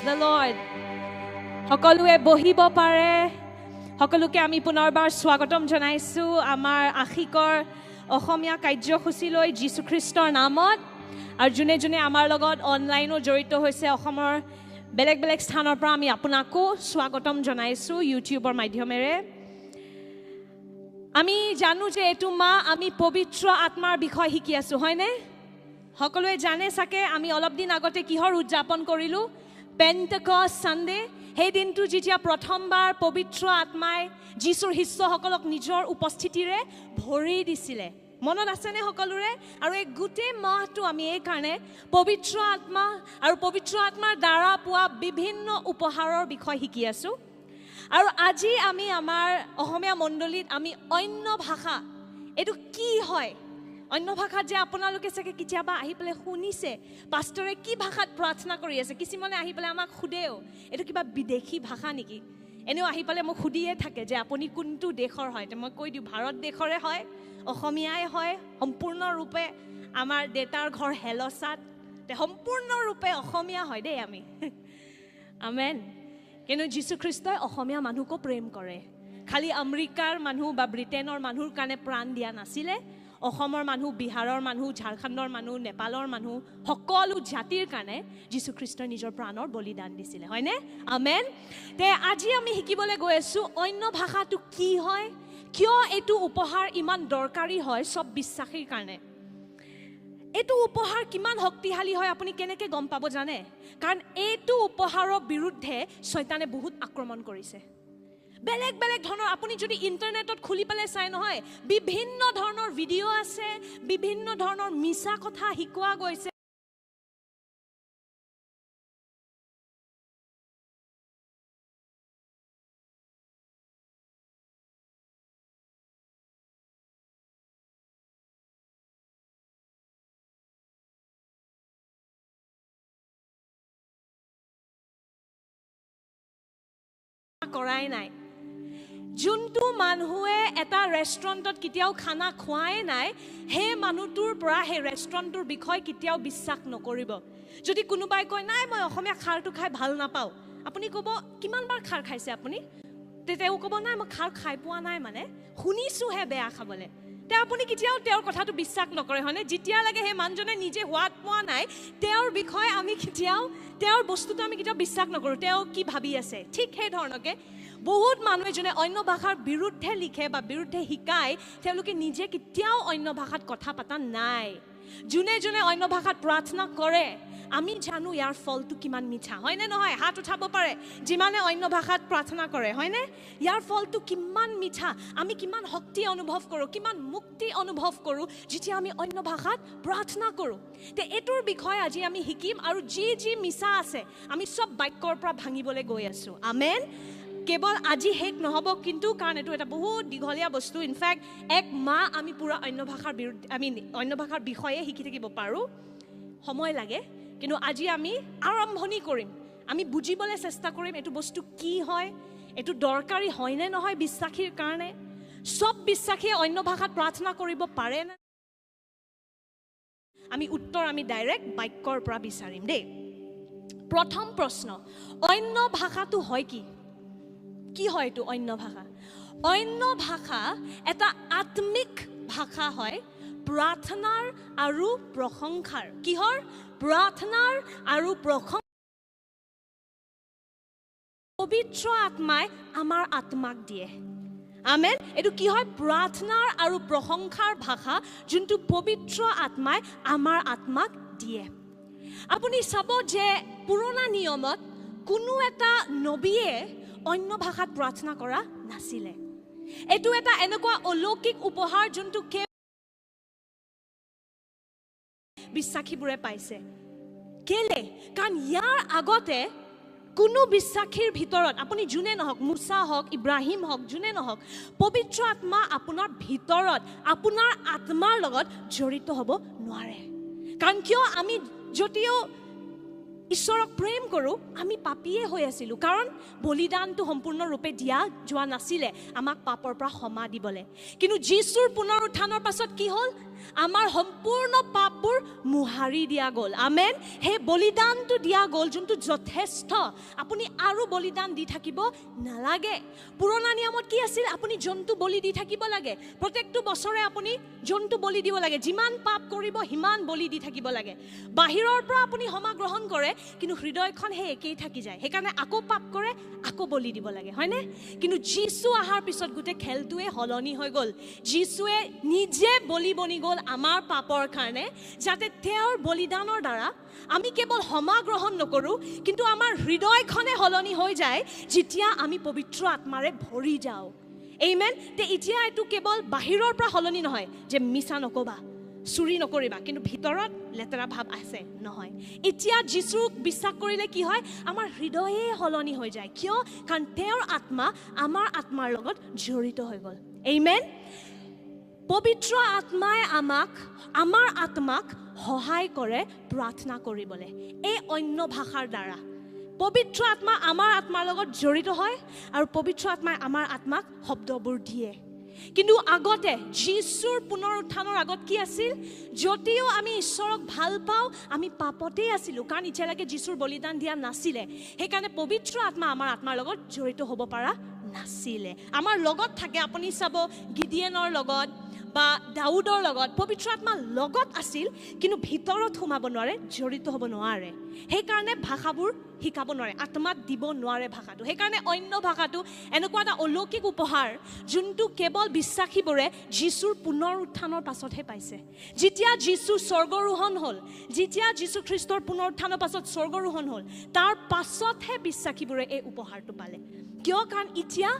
the Lord. সকলোৱে বহিব পাৰে সকলোকে আমি পুনৰবাৰ স্বাগতম জনাইছো আমাৰ আশিকৰ অসমীয়া কাৰ্যসূচীলৈ যীশু খ্ৰীষ্টৰ নামত আৰু যোনে যোনে আমাৰ লগত অনলাইনো জড়িত হৈছে অসমৰ বেলেগ বেলেগ স্থানৰ পৰা আমি আপোনাকো স্বাগতম জনাইছো ইউটিউবৰ মাধ্যমেৰে আমি জানো যে এটো মা আমি পবিত্ৰ আত্মাৰ বিষয় শিকি আছো হয়নে সকলোৱে জানে সাকে আমি অলপ দিন আগতে কিহৰ উদযাপন কৰিলো পেন্টেকষ্ট সানডে সেই দিনটো যেতিয়া প্ৰথমবাৰ পবিত্ৰ আত্মাই যীশুৰ শিষ্যসকলক নিজৰ উপস্থিতিৰে ভৰি দিছিলে মনত আছেনে সকলোৰে আৰু এই গুটে মাহটো আমি এই কাৰণে পবিত্ৰ আত্মা আৰু পবিত্ৰ আত্মাৰ দ্বাৰা পোৱা বিভিন্ন উপহাৰৰ বিষয় শিকি আছো আৰু আজি আমি আমাৰ অসমীয়া মণ্ডলীত আমি অন্য ভাষা এটো কি হয় অন্য ভাষাত যে আপোনালোকে সাকে কিতিয়াবা আহি পেলে শুনিছে পাষ্টৰে কি ভাষাত প্ৰাৰ্থনা কৰি আছে কিছুমানে আহি পেলে আমাক খুদেও এটো কিবা বিদেশী ভাষা নেকি এনেও আহি পেলে মোক খুদিয়ে থাকে যে আপুনি কোনটো দেশৰ হয় তে মই কৈ দিও ভাৰত দেশৰে হয় অসমীয়াই হয় সম্পূৰ্ণ ৰূপে আমাৰ দেতাৰ ঘৰ হেলসাত তে সম্পূৰ্ণ ৰূপে অসমীয়া হয় দেই আমি আমেন কিন্তু যীশু খ্ৰীষ্টই অসমীয়া মানুহকো প্ৰেম কৰে খালি আমেৰিকাৰ মানুহ বা ব্ৰিটেনৰ মানুহৰ কাৰণে প্ৰাণ দিয়া নাছিলে অসমৰ মানুহ বিহাৰৰ মানুহ ঝাৰখণ্ডৰ মানুহ নেপালৰ মানুহ সকলো জাতিৰ কাৰণে যীশু খ্ৰীষ্টই নিজৰ প্ৰাণৰ বলিদান দিছিলে হয়নে আমেন তে আজি আমি শিকিবলৈ গৈ আছো অন্য ভাষাটো কি হয় কিয় এটো উপহাৰ ইমান দৰকাৰী হয় সব বিশ্বাসীৰ কাৰণে এটো উপহাৰ কিমান শক্তিশালী হয় আপুনি কেনেকৈ গম পাব জানে কাৰণ এটো উপহাৰৰ বিৰুদ্ধে শয়তানে বহুত আক্ৰমণ কৰিছে বেলেগ বেলেগ ধৰণৰ আপুনি যদি ইন্টাৰনেটত খুলি পেলে চাই নহয় বিভিন্ন ধৰণৰ ভিডিও আছে বিভিন্ন ধৰণৰ মিছা কথা শিকোৱা গৈছে কৰাই নাই যোনটো মানুহে এটা ৰেষ্টুৰেণ্টত কিতিয়াও খানা খোৱাই নাই হে মানুহটোৰ পৰা হে ৰেষ্টুৰেণ্টৰ বিষয় কিতিয়াও বিশ্বাস নকৰিব যদি কোনোবাই কয় নাই মই অসমীয়া খাৰটো খাই ভাল নাপাও আপুনি ক'ব কিমান বাৰ খাৰ খাইছে আপুনি তেতেও ক'ব নাই মই খাৰ খাই পোৱা নাই মানে শুনিছো হে বেয়া খাবলে তে আপুনি কিতিয়াও তেওঁৰ কথাটো বিশ্বাস নকৰে হয়নে যেতিয়া লাগে হে মানুহজনে নিজে হোৱাত পোৱা নাই তেওঁৰ বিষয় আমি কিতিয়াও তেওঁৰ বস্তুটো আমি কিতিয়াও বিশ্বাস নকৰো তেওঁ কি ভাবি আছে ঠিক সেই ধৰণকে বহুত মানুহে জনে অন্য ভাষাৰ বিৰুদ্ধে লিখে বা বিৰুদ্ধে শিকায় তেওঁলোকে নিজে কিতিয়াও অন্য ভাষাত কথা পাতা নাই জুনে জুনে অন্য ভাষাত প্ৰাৰ্থনা কৰে আমি জানো ইয়াৰ ফলটো কিমান মিঠা হয়নে নহয় হাত উঠাব পাৰে যিমানে অন্য ভাষাত প্ৰাৰ্থনা কৰে হয়নে ইয়াৰ ফলটো কিমান মিঠা আমি কিমান শক্তি অনুভৱ কৰো কিমান মুক্তি অনুভৱ কৰো যেতিয়া আমি অন্য ভাষাত প্ৰাৰ্থনা কৰো তে এটোৰ বিষয় আজি আমি শিকিম আৰু যি মিছা আছে আমি সব বাক্যৰ পৰা ভাঙিবলৈ গৈ আছো আমেন কেৱল আজি হেক নহব কিন্তু কাৰণ এটো এটা বহুত দীঘলীয়া বস্তু ইনফ্যাক্ট এক মাহ আমি পুৰা অন্য ভাষাৰ বিৰুদ্ধে আমি অন্য ভাষাৰ বিষয়ে শিকি থাকিব পাৰো সময় লাগে কিন্তু আজি আমি আৰম্ভণি কৰিম আমি বুজিবলৈ চেষ্টা কৰিম এটো বস্তু কি হয় এটো দৰকাৰী হয় নে নহয় বিশ্বাসীৰ কাৰণে সব বিশ্বাসীয়ে অন্য ভাষাত প্ৰাৰ্থনা কৰিব পাৰে না আমি উত্তৰ আমি ডাইৰেক্ট বাক্যৰ পৰা বিচাৰিম দেই প্ৰথম প্ৰশ্ন অন্য ভাষাটো হয় কি হয় এটো অন্য ভাষা অন্য ভাষা এটা আত্মিক ভাষা হয় প্ৰাৰ্থনাৰ আৰু প্ৰশংসাৰ কিহৰ প্ৰাৰ্থনাৰ আৰু প্ৰশংসা পবিত্ৰ আত্মাই আমাৰ আত্মাক দিয়ে আমেন এটো কি হয় প্ৰাৰ্থনাৰ আৰু প্ৰশংসাৰ ভাষা যোনটো পবিত্ৰ আত্মাই আমাৰ আত্মাক দিয়ে আপুনি চাব যে পুৰণা নিয়মত কোনো এটা নবীয়ে অন্য ভাষাত প্ৰাৰ্থনা কৰা নাছিলে এটো এটা এনেকুৱা অলৌকিক উপহাৰ যোনটো বিশ্বাসীবোৰে পাইছে কেলে কাৰণ ইয়াৰ আগতে কোনো বিশ্বাসীৰ ভিতৰত আপুনি যোনে নহওক মুসা হওক ইব্ৰাহিম হওক যোনে নহওক পবিত্ৰ আত্মা আপোনাৰ ভিতৰত আপোনাৰ আত্মাৰ লগত জড়িত হ'ব নোৱাৰে কাৰণ কিয় আমি যদিও ঈশ্বৰক প্ৰেম কৰোঁ, আমি পাপীয়ে হৈ আছিলোঁ। কাৰণ বলিদানটো সম্পূৰ্ণৰূপে দিয়া যোৱা নাছিলে আমাক পাপৰ পৰা ক্ষমা দিবলৈ। কিন্তু যীশুৰ পুনৰ উত্থানৰ পাছত কি হ'ল? আমাৰ সম্পূৰ্ণ পাপবোৰ মোহাৰি দিয়া গ'ল। আমেন। সেই বলিদানটো দিয়া গ'ল, যোনটো যথেষ্ট। আপুনি আৰু বলিদান দি থাকিব নালাগে। পুৰণা নিয়মত কি আছিল? আপুনি জন্তু বলি দি থাকিব লাগে। প্ৰত্যেকটো বছৰে আপুনি জন্তু বলি দিব লাগে। যিমান পাপ কৰিব সিমান বলি দি থাকিব লাগে। বাহিৰৰ পৰা আপুনি ক্ষমা গ্ৰহণ কৰে, কিন্তু হৃদয়খন সেই একেই থাকি যায়। সেইকাৰণে আকৌ পাপ কৰে, আকৌ বলি দিব লাগে, হয়নে? কিন্তু যীশু অহাৰ পিছত গোটেই খেলটোৱে সলনি হৈ গ'ল। যীশুৱে নিজে বলি বনি গ'ল আমাৰ পাপৰ কাৰণে, যাতে তেওঁৰ বলিদানৰ দ্বাৰা আমি কেৱল ক্ষমা গ্ৰহণ নকৰোঁ, কিন্তু আমাৰ হৃদয়খনে সলনি হৈ যায় যেতিয়া আমি পবিত্ৰ আত্মাৰে ভৰি যাওঁ। আমেন। তে এতিয়া এইটো কেৱল বাহিৰৰ পৰা সলনি নহয় যে মিছা নকবা, চুৰি নকৰিবা, কিন্তু ভিতৰত লেতেৰা ভাৱ আছে, নহয়। এতিয়া যীশুক বিশ্বাস কৰিলে কি হয়? আমাৰ হৃদয়ে সলনি হৈ যায়। কিয়? কাৰণ তেওঁৰ আত্মা আমাৰ আত্মাৰ লগত জড়িত হৈ গ'ল। আমেন। পবিত্ৰ আত্মাই আমাৰ আত্মাক সহায় কৰে প্ৰাৰ্থনা কৰিবলৈ, এই অন্য ভাষাৰ দ্বাৰা। পবিত্ৰ আত্মা আমাৰ আত্মাৰ লগত জড়িত হয়, আৰু পবিত্ৰ আত্মাই আমাৰ আত্মাক শব্দবোৰ দিয়ে। কিন্তু আগতে যীশুৰ পুনৰ উত্থানৰ আগত কি আছিল? যদিও আমি ঈশ্বৰক ভাল পাওঁ, আমি পাপতেই আছিলোঁ, কাৰণ এতিয়ালৈকে যীশুৰ বলিদান দিয়া নাছিলে। সেইকাৰণে পবিত্ৰ আত্মা আমাৰ আত্মাৰ লগত জড়িত হ'ব পৰা নাছিলে। আমাৰ লগত থাকে, আপুনি চাব গিডিয়নৰ লগত বা দাউদৰ লগত পবিত্ৰ আত্মা লগত আছিল, কিন্তু ভিতৰত সোমাব নোৱাৰে, জড়িত হ'ব নোৱাৰে। সেইকাৰণে ভাষাবোৰ শিকাব নোৱাৰে, আত্মাক দিব নোৱাৰে ভাষাটো। সেইকাৰণে অন্য ভাষাটো এনেকুৱা এটা অলৌকিক উপহাৰ, যোনটো কেৱল বিশ্বাসীবোৰে যীশুৰ পুনৰ উত্থানৰ পাছতহে পাইছে। যেতিয়া যীশু স্বৰ্গৰোহণ হ'ল, যেতিয়া যীশু খ্ৰীষ্টৰ পুনৰ উত্থানৰ পাছত স্বৰ্গৰোহণ হ'ল, তাৰ পাছতহে বিশ্বাসীবোৰে এই উপহাৰটো পালে। কিয়? কাৰণ এতিয়া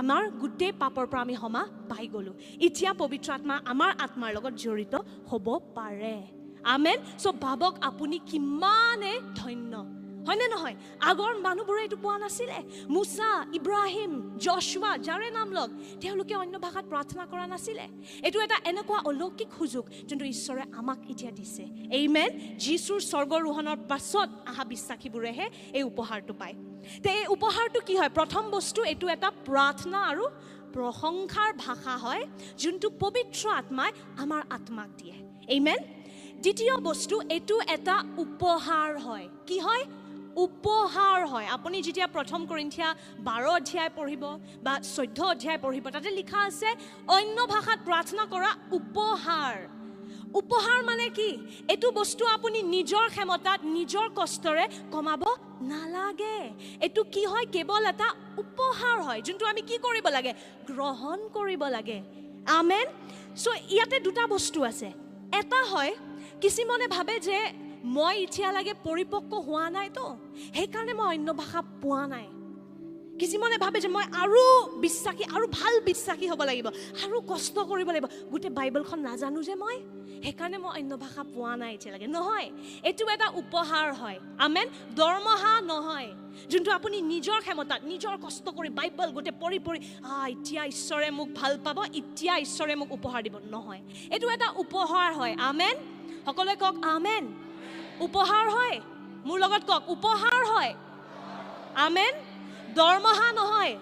আমাৰ গোটেই পাপৰ পৰা আমি ক্ষমা পাই গ'লোঁ। এতিয়া পবিত্ৰ আত্মা আমাৰ আত্মাৰ লগত জড়িত হ'ব পাৰে। আমেন। চ' ভাবক আপুনি কিমানে ধন্য, হয়নে নহয়? আগৰ মানুহবোৰে এইটো পোৱা নাছিলে। মুছা, ইব্ৰাহিম, যশোৱা, যাৰে নাম লওক, তেওঁলোকে অন্য ভাষাত প্ৰাৰ্থনা কৰা নাছিলে। এইটো এটা এনেকুৱা অলৌকিক সুযোগ যোনটো ঈশ্বৰে আমাক এতিয়া দিছে। আমেন। যীশুৰ স্বৰ্গৰোহণৰ পাছত অহা বিশ্বাসীবোৰেহে এই উপহাৰটো পায়। তে এই উপহাৰটো কি হয়? প্ৰথম বস্তু, এইটো এটা প্ৰাৰ্থনা আৰু প্ৰশংসাৰ ভাষা হয়, যোনটো পবিত্ৰ আত্মাই আমাৰ আত্মাক দিয়ে। আমেন। দ্বিতীয় বস্তু, এইটো এটা উপহাৰ হয়। কি হয়? উপহাৰ হয়। আপুনি যেতিয়া প্ৰথম কৰিন্থিয়া 12 অধ্যায় পঢ়িব বা 14 অধ্যায় পঢ়িব, তাতে লিখা আছে অন্য ভাষাত প্ৰাৰ্থনা কৰা উপহাৰ। উপহাৰ মানে কি? এইটো বস্তু আপুনি নিজৰ ক্ষমতাত, নিজৰ কষ্টৰে কমাব নালাগে। এইটো কি হয়? কেৱল এটা উপহাৰ হয়, যোনটো আমি কি কৰিব লাগে? গ্ৰহণ কৰিব লাগে। আমেন। চ' ইয়াতে দুটা বস্তু আছে। এটা হয়, কিছুমানে ভাবে যে মই এতিয়ালৈকে পৰিপক্ক হোৱা নাইতো, সেইকাৰণে মই অন্য ভাষা পোৱা নাই। কিছুমানে ভাবে যে মই আৰু বিশ্বাসী, আৰু ভাল বিশ্বাসী হ'ব লাগিব, আৰু কষ্ট কৰিব লাগিব, গোটেই বাইবেলখন নাজানো যে মই, সেইকাৰণে মই অন্য ভাষা পোৱা নাই এতিয়ালৈকে। নহয়, এইটো এটা উপহাৰ হয়। আমেন। দৰমহা নহয়, যোনটো আপুনি নিজৰ ক্ষমতাত, নিজৰ কষ্ট কৰি বাইবেল গোটেই পঢ়ি এতিয়া ঈশ্বৰে মোক ভাল পাব, এতিয়া ঈশ্বৰে মোক উপহাৰ দিব। নহয়, এইটো এটা উপহাৰ হয়। আমেন। সকলোৱে কওক আমেন। উপহাৰ হয়। মোৰ লগত কওক, উপহাৰ হয়। আমেন। দৰমহা নহয়।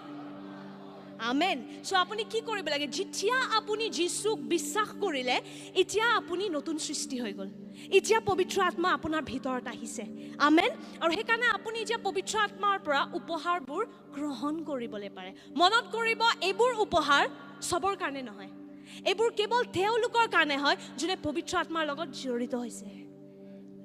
আমেন। চ' আপুনি কি কৰিব লাগে? যেতিয়া আপুনি যীশুক বিশ্বাস কৰিলে, এতিয়া আপুনি নতুন সৃষ্টি হৈ গ'ল। এতিয়া পবিত্ৰ আত্মা আপোনাৰ ভিতৰত আহিছে। আমেন। আৰু সেইকাৰণে আপুনি এতিয়া পবিত্ৰ আত্মাৰ পৰা উপহাৰবোৰ গ্ৰহণ কৰিবলৈ পাৰে। মনত কৰিব, এইবোৰ উপহাৰ চবৰ কাৰণে নহয়। এইবোৰ কেৱল তেওঁলোকৰ কাৰণে হয় যোনে পবিত্ৰ আত্মাৰ লগত জড়িত হৈছে।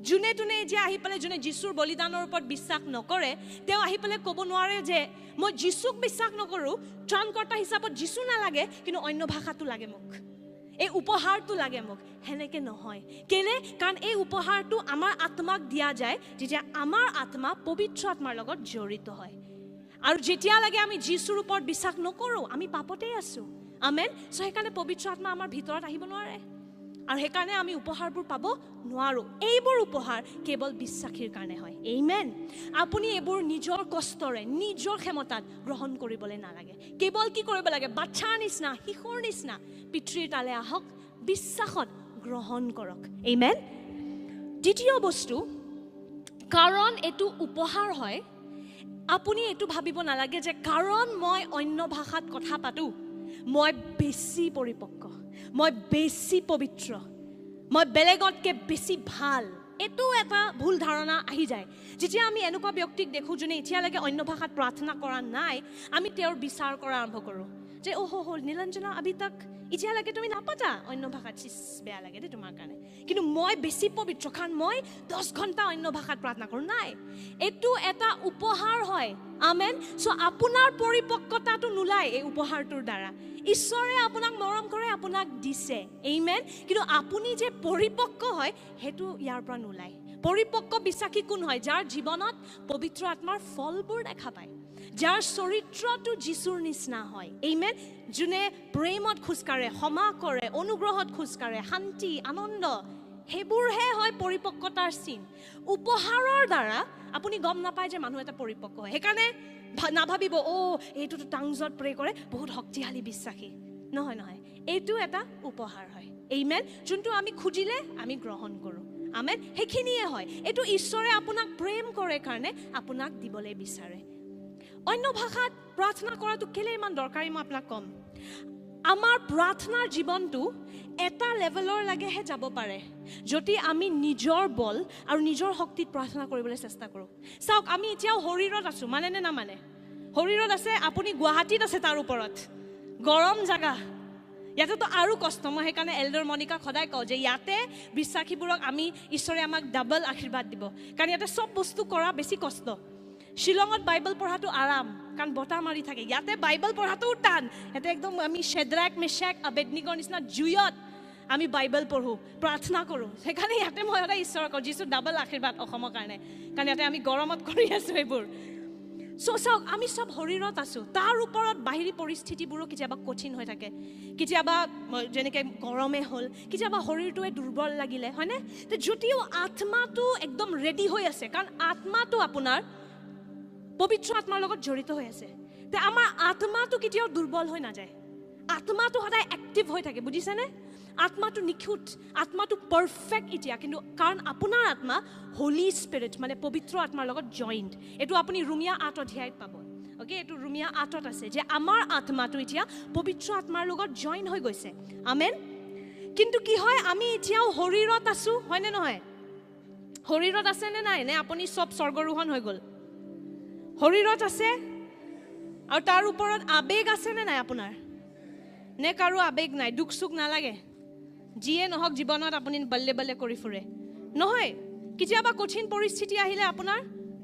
যোনে এতিয়া আহি পেলাই যোনে যীশুৰ বলিদানৰ ওপৰত বিশ্বাস নকৰে, তেওঁ আহি পেলাই ক'ব নোৱাৰে যে মই যীশুক বিশ্বাস নকৰোঁ, ত্ৰাণকৰ্তা হিচাপত যীশু নালাগে, কিন্তু অন্য ভাষাটো লাগে মোক, এই উপহাৰটো লাগে মোক। সেনেকে নহয়। কেলে? কাৰণ এই উপহাৰটো আমাৰ আত্মাক দিয়া যায় যেতিয়া আমাৰ আত্মা পবিত্ৰ আত্মাৰ লগত জড়িত হয়। আৰু যেতিয়ালৈকে আমি যীশুৰ ওপৰত বিশ্বাস নকৰোঁ, আমি পাপতেই আছোঁ। আমেন। চ' সেইকাৰণে পবিত্ৰ আত্মা আমাৰ ভিতৰত আহিব নোৱাৰে, আৰু সেইকাৰণে আমি উপহাৰবোৰ পাব নোৱাৰোঁ। এইবোৰ উপহাৰ কেৱল বিশ্বাসীৰ কাৰণে হয়। আমেন। আপুনি এইবোৰ নিজৰ কষ্টৰে, নিজৰ ক্ষমতাত গ্ৰহণ কৰিবলৈ নালাগে। কেৱল কি কৰিব লাগে? বাচ্ছাৰ নিচিনা, শিশুৰ নিচিনা পিতৃৰ তালে আহক, বিশ্বাসত গ্ৰহণ কৰক। আমেন। দ্বিতীয় বস্তু, কাৰণ এইটো উপহাৰ হয় আপুনি এইটো ভাবিব নালাগে যে কাৰণ মই অন্য ভাষাত কথা পাতো মই বেছি পৰিপক্ক মই বেছি পবিত্ৰ মই বেলেগতকে বেছি ভাল এটো এটা ভুল ধাৰণা আহি যায় যেতিয়া আমি এনেকুৱা ব্যক্তিক দেখো যোনে এতিয়ালৈকে অন্য ভাষাত প্ৰাৰ্থনা কৰা নাই আমি তেওঁৰ বিচাৰ কৰা আৰম্ভ কৰোঁ যে ওহো নীলাঞ্জনা আবি তাক এতিয়ালৈকে তুমি নাপাতা অন্য ভাষাত বেয়া লাগে দেই তোমাৰ কাৰণে কিন্তু মই বেছি পবিত্ৰ কাৰণ মই 10 ঘণ্টা অন্য ভাষাত প্ৰাৰ্থনা কৰোঁ নাই এইটো এটা উপহাৰ হয় আমেন সো আপোনাৰ পৰিপক্কতাটো নোলায় এই উপহাৰটোৰ দ্বাৰা ঈশ্বৰে আপোনাক মৰম কৰে আপোনাক দিছে আমেন কিন্তু আপুনি যে পৰিপক্ক হয় হেতু ইয়াৰ পৰা নোলায় পৰিপক্ক বিশ্বাসী কোন হয় যাৰ জীৱনত পবিত্ৰ আত্মাৰ ফলবোৰ দেখা পায় যাৰ চৰিত্ৰটো যিশুৰ নিচিনা হয় আমেন যোনে প্ৰেমত খোজকাঢ়ে ক্ষমা কৰে অনুগ্ৰহত খোজকাঢ়ে শান্তি আনন্দ হেবুৰহে হয় পৰিপক্কতাৰ চিন উপহাৰৰ দ্বাৰা আপুনি গম নাপায় যে মানুহ এটা পৰিপক্ক হয় সেইকাৰণে নাভাবিব এইটোতো টাংজত প্ৰে কৰে বহুত শক্তিশালী বিশ্বাসী নহয় এইটো এটা উপহাৰ হয় আমেন যোনটো আমি খুজিলে আমি গ্ৰহণ কৰোঁ আমেন সেইখিনিয়ে হয় এইটো ঈশ্বৰে আপোনাক প্ৰেম কৰে কাৰণে আপোনাক দিবলৈ বিচাৰে অন্য ভাষাত প্ৰাৰ্থনা কৰাটো কেলে ইমান দৰকাৰী মই আপোনাক কম আমাৰ প্ৰাৰ্থনাৰ জীৱনটো এটা লেভেলৰ লাগেহে যাব পাৰে যদি আমি নিজৰ বল আৰু নিজৰ শক্তিত প্ৰাৰ্থনা কৰিবলৈ চেষ্টা কৰোঁ চাওক আমি এতিয়াও শৰীৰত আছোঁ মানে নে নামানে শৰীৰত আছে আপুনি গুৱাহাটীত আছে তাৰ ওপৰত গৰম জাগা ইয়াতেতো আৰু কষ্ট মই সেইকাৰণে এল্ডাৰ মনিকাক সদায় কওঁ যে ইয়াতে বিশ্বাসীবোৰক আমি ঈশ্বৰে আমাক ডাবল আশীৰ্বাদ দিব কাৰণ ইয়াতে চব বস্তু কৰা বেছি কষ্ট শিলঙত বাইবেল পঢ়াটো আৰাম কাৰণ বতাহ মাৰি থাকে ইয়াতে বাইবেল পঢ়াটোও টান ইয়াতে একদম আমি শেদ্ৰাক মেশাক আবেদনিগৰ নিচিনা জুইত আমি বাইবেল পঢ়োঁ প্ৰাৰ্থনা কৰোঁ সেইকাৰণে ইয়াতে মই সদায় ঈশ্বৰক কওঁ যিছো ডাবল আশীৰ্বাদ অসমৰ কাৰণে কাৰণ ইয়াতে আমি গৰমত কৰি আছোঁ এইবোৰ চাওক আমি সব শৰীৰত আছোঁ তাৰ ওপৰত বাহিৰী পৰিস্থিতিবোৰো কেতিয়াবা কঠিন হৈ থাকে কেতিয়াবা যেনেকৈ গৰমে হ'ল কেতিয়াবা শৰীৰটোৱে দুৰ্বল লাগিলে হয়নে তো যদিও আত্মাটো একদম ৰেডি হৈ আছে কাৰণ আত্মাটো আপোনাৰ পবিত্ৰ আত্মাৰ লগত জড়িত হৈ আছে তে আমাৰ আত্মাটো কেতিয়াও দুৰ্বল হৈ নাযায় আত্মাটো সদায় এক্টিভ হৈ থাকে বুজিছেনে আত্মাটো নিখুঁত আত্মাটো পাৰফেক্ট এতিয়া কিন্তু কাৰণ আপোনাৰ আত্মা হোলি স্পিৰিট মানে পবিত্ৰ আত্মাৰ লগত জইণ্ট এইটো আপুনি ৰোমিয়া 8 অধ্যায়ত পাব অ'কে এইটো ৰোমিয়া 8ত আছে যে আমাৰ আত্মাটো এতিয়া পবিত্ৰ আত্মাৰ লগত জইন হৈ গৈছে আমেন কিন্তু কি হয় আমি এতিয়াও শৰীৰত আছোঁ হয়নে নহয় শৰীৰত আছে নে নাই নে আপুনি সব স্বৰ্গৰোহণ হৈ গ'ল শৰীৰত আছে আৰু তাৰ ওপৰত আবেগ আছে নে নাই আপোনাৰ নে কাৰো আবেগ নাই দুখ সুখ নালাগে যিয়ে নহওক জীৱনত আপুনি বল্লে বল্লে কৰি ফুৰে নহয় কেতিয়াবা কঠিন পৰিস্থিতি আহিলে আপোনাৰ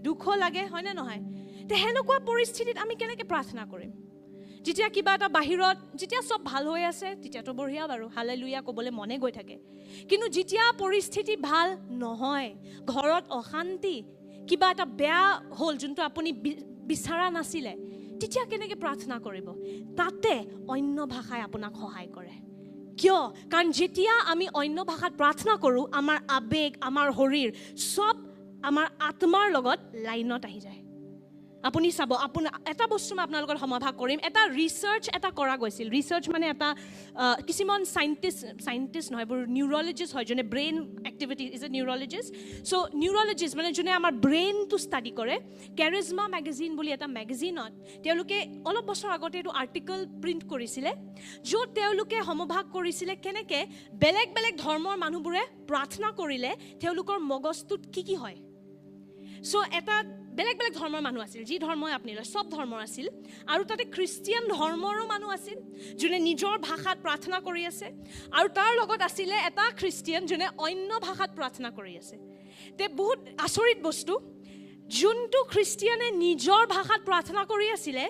দুখ লাগে হয়নে নহয় তে হেনেকুৱা পৰিস্থিতিত আমি কেনেকৈ প্ৰাৰ্থনা কৰিম যেতিয়া কিবা এটা বাহিৰত যেতিয়া সব ভাল হৈ আছে তেতিয়াতো বঢ়িয়া বাৰু হালেলুয়া ক'বলৈ মনে গৈ থাকে কিন্তু যেতিয়া পৰিস্থিতি ভাল নহয় ঘৰত অশান্তি কিবা এটা বেয়া হ'ল যোনটো আপুনি বিচাৰা নাছিলে তেতিয়া কেনেকৈ প্ৰাৰ্থনা কৰিব তাতে অন্য ভাষাই আপোনাক সহায় কৰে কিয় কাৰণ যেতিয়া আমি অন্য ভাষাত প্ৰাৰ্থনা কৰোঁ আমাৰ আবেগ আমাৰ শৰীৰ সব আমাৰ আত্মাৰ লগত লাইনত আহি যায় আপুনি চাব আপোনাৰ এটা বস্তু মই আপোনাৰ লগত সমাভাগ কৰিম এটা ৰিচাৰ্চ এটা কৰা গৈছিল ৰিচাৰ্চ মানে এটা কিছুমান সাইণ্টিষ্ট নহয় এইবোৰ নিউৰলজিষ্ট হয় যোনে brain activity is a neurologist so' neurologist মানে যোনে আমাৰ ব্ৰেইনটো ষ্টাডি কৰে কেৰিজমা মেগাজিন বুলি এটা মেগাজিনত তেওঁলোকে অলপ বছৰ আগতে এইটো আৰ্টিকল প্ৰিণ্ট কৰিছিলে য'ত তেওঁলোকে সমভাগ কৰিছিলে কেনেকৈ বেলেগ বেলেগ ধৰ্মৰ মানুহবোৰে প্ৰাৰ্থনা কৰিলে তেওঁলোকৰ মগজটোত কি হয় চ' এটা বেলেগ বেলেগ ধৰ্মৰ মানুহ আছিল যি ধৰ্মই আপুনি লয় সব ধৰ্মৰ আছিল আৰু তাতে খ্ৰীষ্টিয়ান ধৰ্মৰো মানুহ আছিল যোনে নিজৰ ভাষাত প্ৰাৰ্থনা কৰি আছে আৰু তাৰ লগত আছিলে এটা খ্ৰীষ্টিয়ান যোনে অন্য ভাষাত প্ৰাৰ্থনা কৰি আছে তে বহুত আচৰিত বস্তু যোনটো খ্ৰীষ্টিয়ানে নিজৰ ভাষাত প্ৰাৰ্থনা কৰি আছিলে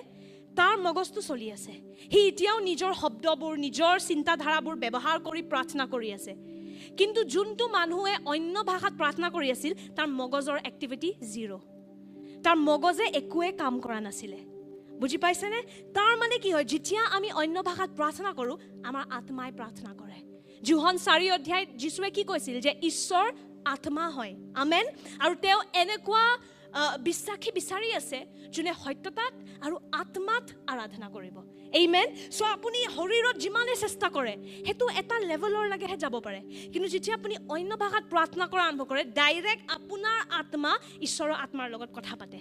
তাৰ মগজটো চলি আছে সি এতিয়াও নিজৰ শব্দবোৰ নিজৰ চিন্তাধাৰাবোৰ ব্যৱহাৰ কৰি প্ৰাৰ্থনা কৰি আছে কিন্তু যোনটো মানুহে অন্য ভাষাত প্ৰাৰ্থনা কৰি আছিল তাৰ মগজৰ এক্টিভিটি 0 তাৰ মগজে একোৱে কাম কৰা নাছিলে বুজি পাইছেনে তাৰ মানে কি হয় যেতিয়া আমি অন্য ভাষাত প্ৰাৰ্থনা কৰোঁ আমাৰ আত্মাই প্ৰাৰ্থনা কৰে যোহন 4 অধ্যায়ত যীশুৱে কি কৈছিল যে ঈশ্বৰ আত্মা হয় আমেন আৰু তেওঁ এনেকুৱা বিশ্বাসী বিচাৰি আছে যোনে সত্যতাত আৰু আত্মাত আৰাধনা কৰিব আমেন সো আপুনি শৰীৰত যিমানে চেষ্টা কৰে হেতু এটা লেভেলৰ লাগেহে যাব পাৰে কিন্তু যেতিয়া আপুনি অন্য ভাষাত প্ৰাৰ্থনা কৰা আৰম্ভ কৰে ডাইৰেক্ট আপোনাৰ আত্মা ঈশ্বৰৰ আত্মাৰ লগত কথা পাতে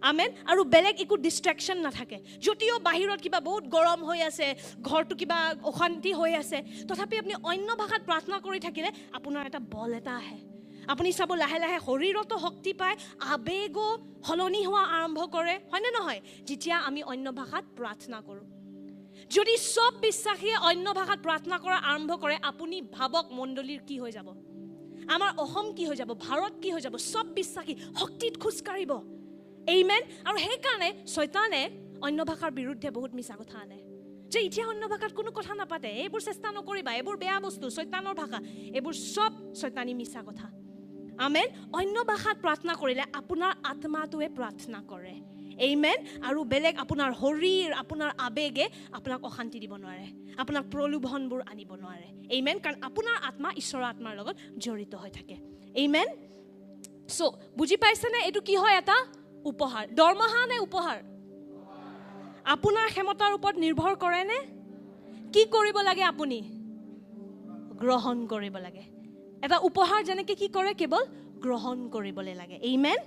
আমেন আৰু বেলেগ একো ডিস্ট্ৰেকশন নাথাকে যদিও বাহিৰত কিবা বহুত গৰম হৈ আছে ঘৰটো কিবা অশান্তি হৈ আছে তথাপি আপুনি অন্য ভাষাত প্ৰাৰ্থনা কৰি থাকিলে আপোনাৰ এটা বল এটা আহে আপুনি চাব লাহে লাহে শৰীৰতো শক্তি পায় আবেগ হলনি হোৱা আৰম্ভ কৰে হয়নে নহয় যেতিয়া আমি অন্য ভাষাত প্ৰাৰ্থনা কৰোঁ যদি সব বিশ্বাসী অন্য ভাষাত প্ৰাৰ্থনা কৰা আৰম্ভ কৰে আপুনি ভাবক মণ্ডলীৰ কি হৈ যাব আমাৰ অসম কি হৈ যাব ভাৰত কি হৈ যাব সব বিশ্বাসী শক্তিত খোজ কাঢ়িব আমেন আৰু সেই কাৰণে শয়তানে অন্য ভাষাৰ বিৰুদ্ধে বহুত মিছা কথা আনে যে এতিয়া অন্য ভাষাত কোনো কথা নাপাতে এইবোৰ চেষ্টা নকৰিবা এইবোৰ বেয়া বস্তু শয়তানৰ ভাষা এইবোৰ সব শয়তানী মিছা কথা আমেন অন্য ভাষাত প্ৰাৰ্থনা কৰিলে আপোনাৰ আত্মাটোৱে প্ৰাৰ্থনা কৰে আমেন আৰু বেলেগ আপোনাৰ শৰীৰ আপোনাৰ আবেগে আপোনাক অশান্তি দিব নোৱাৰে আপোনাক প্ৰলোভনবোৰ আনিব নোৱাৰে আমেন কাৰণ আপোনাৰ আত্মা ঈশ্বৰৰ আত্মাৰ লগত জড়িত হৈ থাকে আমেন সো বুজি পাইছেনে এইটো কি হয় এটা উপহাৰ দৰমহা নে উপহাৰ আপোনাৰ ক্ষমতাৰ ওপৰত নিৰ্ভৰ কৰে নে কি কৰিব লাগে আপুনি গ্ৰহণ কৰিব লাগে এটা উপহাৰ যেনেকৈ কি কৰে কেৱল গ্ৰহণ কৰিবলৈ লাগে আমেন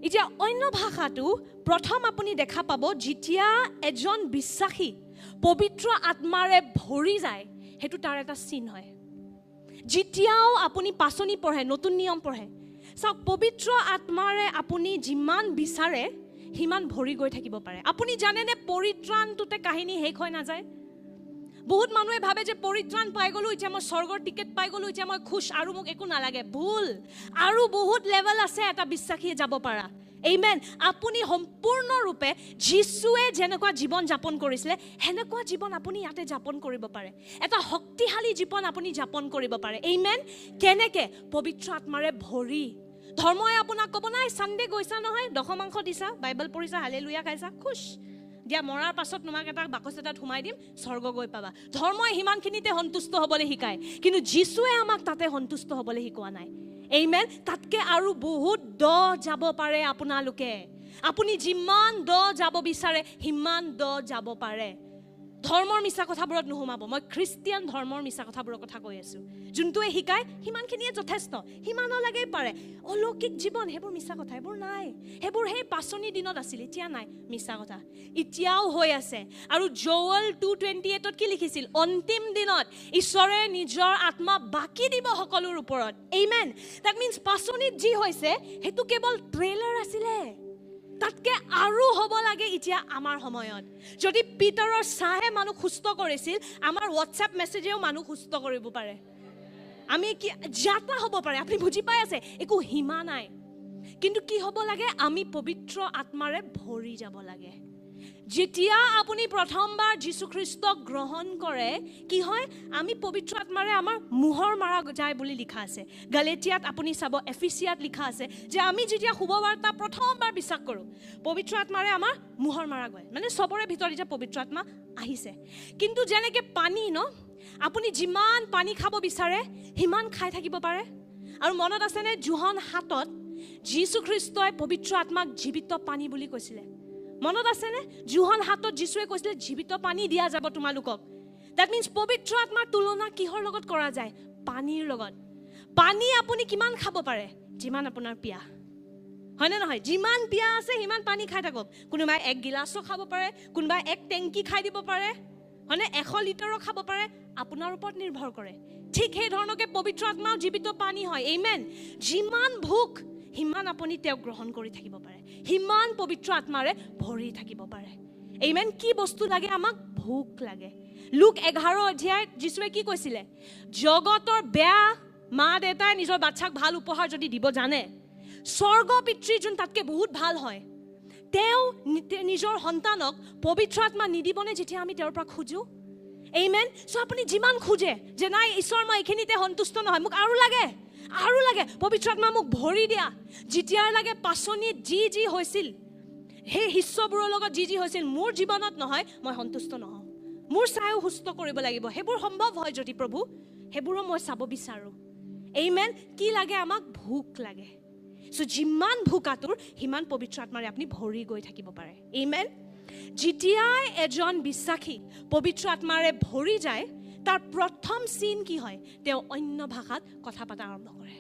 এতিয়া অন্য ভাষাটো প্ৰথম আপুনি দেখা পাব যেতিয়া এজন বিশ্বাসী পবিত্ৰ আত্মাৰে ভৰি যায় হেতু তাৰ এটা চিন হয় যেতিয়াও আপুনি পাচনি পঢ়ে নতুন নিয়ম পঢ়ে চাওক পবিত্ৰ আত্মাৰে আপুনি যিমান বিচাৰে সিমান ভৰি গৈ থাকিব পাৰে আপুনি জানেনে পৰিত্ৰাণটোতে কাহিনী শেষ হৈ নাযায় বহুত মানুহে ভাবে যে পৰিত্ৰাণ পাই গলো এতিয়া মই স্বৰ্গৰ টিকেট পাই গলো এতিয়া মই খুশ আৰু মোক একো নালাগে ভুল আৰু বহুত লেভেল আছে এটা বিশ্বাসীয়ে যাব পাৰা আমেন আপুনি সম্পূৰ্ণৰূপে যিশুৱে যেনেকুৱা জীৱন যাপন কৰিছিলে হেনেকুৱা জীৱন আপুনি ইয়াতে যাপন কৰিব পাৰে এটা শক্তিশালী জীৱন আপুনি যাপন কৰিব পাৰে আমেন কেনেকে পবিত্ৰ আত্মাৰে ভৰি ধৰ্মই আপোনাক ক'ব নাই সানডে গৈছা নহয় দশমাংশ দিছা বাইবেল পঢ়িছা হালেলুয়া খাইছা খুশ দিয়া মৰাৰ পাছত তোমাক এটা বাকচ এটাত সোমাই দিম স্বৰ্গ গৈ পাবা ধৰ্মই হিমানখিনিতে সন্তুষ্ট হ'বলৈ শিকায় কিন্তু যিশুৱে আমাক তাতে সন্তুষ্ট হ'বলৈ শিকোৱা নাই আমেন তাতকে আৰু বহুত দ যাব পাৰে আপোনালোকে আপুনি যিমান দ যাব বিচাৰে সিমান দ যাব পাৰে ধৰ্মৰ মিছা কথাবোৰত নোহোমাব মই খ্ৰীষ্টিয়ান ধৰ্মৰ মিছা কথাবোৰৰ কথা কৈ আছো যোনটোৱে শিকায় সিমানখিনিয়ে যথেষ্ট সিমানলৈকে পাৰে অলৌকিক জীৱন সেইবোৰ মিছা কথা এইবোৰ নাই সেইবোৰ সেই পাচনি দিনত আছিল এতিয়া নাই মিছা কথা এতিয়াও হৈ আছে আৰু জোৱেল 2:28ত কি লিখিছিল অন্তিম দিনত ঈশ্বৰে নিজৰ আত্মা বাকি দিব সকলোৰ ওপৰত আমেন দ্যাট মিন্স পাচনিত যি হৈছে হেতু কেৱল ট্ৰেইলাৰ আছিলে তাতকে আৰু হ'ব লাগে এতিয়া আমাৰ সময়ত যদি পিটাৰৰ চাহে মানুহ সুস্থ কৰিছিল আমাৰ হোৱাটছএপ মেছেজেও মানুহ সুস্থ কৰিব পাৰে আমি কি যাতা হ'ব পাৰে আপুনি বুজি পাই আছে একো হিমা নাই কিন্তু কি হ'ব লাগে আমি পবিত্ৰ আত্মাৰে ভৰি যাব লাগে যেতিয়া আপুনি প্ৰথমবাৰ যীশু খ্ৰীষ্টক গ্ৰহণ কৰে কি হয় আমি পবিত্ৰ আত্মাৰে আমাৰ মুহৰ মাৰা যায় বুলি লিখা আছে গালেটিয়াত আপুনি চাব এফিচিয়াত লিখা আছে যে আমি যেতিয়া শুভবাৰ্তা প্ৰথমবাৰ বিশ্বাস কৰোঁ পবিত্ৰ আত্মাৰে আমাৰ মুহৰ মাৰা গয় মানে সবৰে ভিতৰত এতিয়া পবিত্ৰ আত্মা আহিছে কিন্তু যেনেকৈ পানী ন আপুনি যিমান পানী খাব বিচাৰে সিমান খাই থাকিব পাৰে আৰু মনত আছেনে যোহন 7ত যীশু খ্ৰীষ্টই পবিত্ৰ আত্মাক জীৱিত পানী বুলি কৈছিলে মনত আছেনে যোহন 7ত যিশুৱে কৈছিলে জীৱিত পানী দিয়া যাব তোমালোকক দ্যাট মিন্স পবিত্ৰ আত্মাৰ তুলনা কিহৰ লগত কৰা যায় পানীৰ লগত পানী আপুনি কিমান খাব পাৰে যিমান আপোনাৰ পিয়াহ হয়নে নহয় যিমান পিয়াহ আছে সিমান পানী খাই থাকক কোনোবাই 1 গিলাচো খাব পাৰে কোনোবাই 1 টেংকি খাই দিব পাৰে হয়নে 100 লিটাৰো খাব পাৰে আপোনাৰ ওপৰত নিৰ্ভৰ কৰে ঠিক সেই ধৰণকে পবিত্ৰ আত্মাও জীৱিত পানী হয় আমেন যিমান ভোক হিমান আপুনি তেওঁক গ্ৰহণ কৰি থাকিব পাৰে হিমান পবিত্ৰ আত্মাৰে ভৰি থাকিব পাৰে আমেন কি বস্তু লাগে আমাক ভোক লাগে লুক 11 অধ্যায়ত যিশুৱে কি কৈছিলে জগতৰ বেয়া মা দেউতাই নিজৰ বাচ্চাক ভাল উপহাৰ যদি দিব জানে স্বৰ্গ পিতৃ যোন তাতকে বহুত ভাল হয় তেওঁ নিজৰ সন্তানক পবিত্ৰ আত্মা নিদিবনে যেতিয়া আমি তেওঁৰ পৰা খুজো আমেন সো আপুনি যিমান খুজে যে নাই ঈশ্বৰ মই এইখিনিতে সন্তুষ্ট নহয় মোক আৰু লাগে পবিত্ৰ আত্মা মোক ভৰি দিয়া যেতিয়াৰ লাগে পাচনিত যি হৈছিল সেই শিষ্যবোৰৰ লগত যি হৈছিল মোৰ জীৱনত নহয় মই সন্তুষ্ট নহওঁ মোৰ চাইও সুস্থ কৰিব লাগিব সেইবোৰ সম্ভৱ হয় যদি প্ৰভু সেইবোৰো মই চাব বিচাৰোঁ আমেন কি লাগে আমাক ভোক লাগে সো যিমান ভোকাতুৰ সিমান পবিত্ৰ আত্মাৰে আপুনি ভৰি গৈ থাকিব পাৰে আমেন যেতিয়াই এজন বিশ্বাসী পবিত্ৰ আত্মাৰে ভৰি যায় তাৰ প্ৰথম চিন কি হয় তেওঁ অন্য ভাষাত কথা পাতা আৰম্ভ কৰে